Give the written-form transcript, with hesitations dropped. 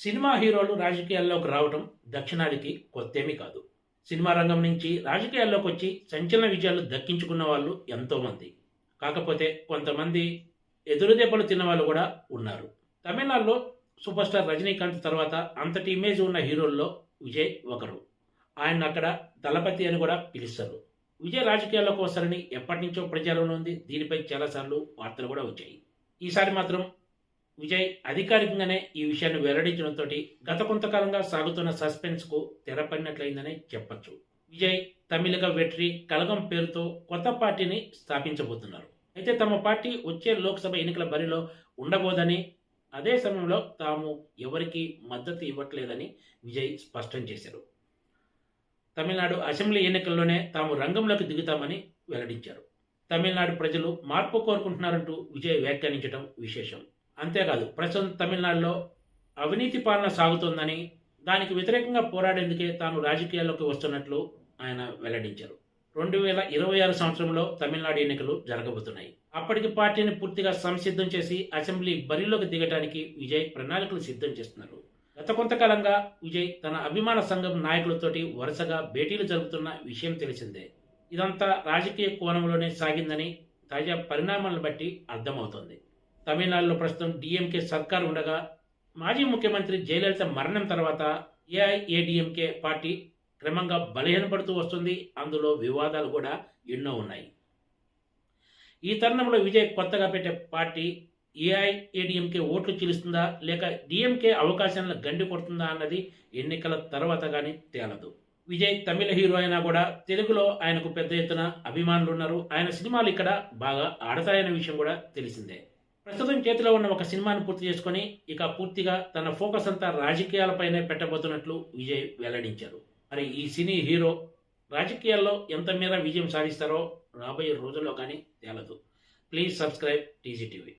Cinema హీరోలు రాజకీయాల్లోకి రావటం దక్షిణాదికి కొత్తేమీ కాదు. సినిమా రంగం నుంచి రాజకీయాల్లోకి వచ్చి సంచలన విజయాలు దక్కించుకున్న వాళ్ళు ఎంతోమంది. కాకపోతే కొంతమంది ఎదురుదెబ్బలు తిన్నవాళ్ళు కూడా ఉన్నారు. తమిళనాడులో సూపర్ స్టార్ రజనీకాంత్ తర్వాత అంతటి ఇమేజ్ ఉన్న హీరోల్లో విజయ్ ఒకరు. ఆయన అక్కడ దళపతి అని కూడా పిలుస్తారు. విజయ్ రాజకీయాల్లోకి వస్తారని ఎప్పటి నుంచో ప్రచారంలో ఉంది. దీనిపై చాలాసార్లు వార్తలు కూడా వచ్చాయి. ఈసారి మాత్రం విజయ్ అధికారికంగానే ఈ విషయాన్ని వెల్లడించడంతో గత కొంతకాలంగా సాగుతున్న సస్పెన్స్కు తెరపడినట్లయిందనే చెప్పొచ్చు. విజయ్ తమిళగ వెట్రి కలగం పేరుతో కొత్త పార్టీని స్థాపించబోతున్నారు. అయితే తమ పార్టీ వచ్చే లోక్సభ ఎన్నికల బరిలో ఉండబోదని, అదే సమయంలో తాము ఎవరికి మద్దతు ఇవ్వట్లేదని విజయ్ స్పష్టం చేశారు. తమిళనాడు అసెంబ్లీ ఎన్నికల్లోనే తాము రంగంలోకి దిగుతామని వెల్లడించారు. తమిళనాడు ప్రజలు మార్పు కోరుకుంటున్నారంటూ విజయ్ వ్యాఖ్యానించడం విశేషం. అంతేకాదు, ప్రస్తుతం తమిళనాడులో అవినీతి పాలన సాగుతోందని, దానికి వ్యతిరేకంగా పోరాడేందుకే తాను రాజకీయాల్లోకి వస్తున్నట్లు ఆయన వెల్లడించారు. 2026 సంవత్సరంలో తమిళనాడు ఎన్నికలు జరగబోతున్నాయి. అప్పటికి పార్టీని పూర్తిగా సంసిద్ధం చేసి అసెంబ్లీ బరిలోకి దిగడానికి విజయ్ ప్రణాళికలు సిద్ధం చేస్తున్నారు. గత కొంతకాలంగా విజయ్ తన అభిమాన సంఘం నాయకులతోటి వరుసగా భేటీలు జరుపుతున్న విషయం తెలిసిందే. ఇదంతా రాజకీయ కోణంలోనే సాగిందని తాజా పరిణామాలను బట్టి అర్థమవుతోంది. తమిళనాడులో ప్రస్తుతం డిఎంకే సర్కార్ ఉండగా, మాజీ ముఖ్యమంత్రి జయలలిత మరణం తర్వాత ఏఐఏడిఎంకే పార్టీ క్రమంగా బలహీనపడుతూ వస్తుంది. అందులో వివాదాలు కూడా ఎన్నో ఉన్నాయి. ఈ తరుణంలో విజయ్ కొత్తగా పెట్టే పార్టీ ఏఐఏడిఎంకే ఓట్లు చీలుస్తుందా లేక డిఎంకే అవకాశాలను గండి కొడుతుందా అన్నది ఎన్నికల తర్వాత కానీ తేలదు. విజయ్ తమిళ హీరో అయినా కూడా తెలుగులో ఆయనకు పెద్ద ఎత్తున అభిమానులు ఉన్నారు. ఆయన సినిమాలు ఇక్కడ బాగా ఆడతాయనే విషయం కూడా తెలిసిందే. ప్రస్తుతం చేతిలో ఉన్న ఒక సినిమాను పూర్తి చేసుకొని ఇక పూర్తిగా తన ఫోకస్ అంతా రాజకీయాలపైనే పెట్టబోతున్నట్లు విజయ్ వెల్లడించారు. మరి ఈ సినీ హీరో రాజకీయాల్లో ఎంత మేర విజయం సాధిస్తారో రాబోయే రోజుల్లో కానీ తేలదు. Please subscribe TG TV.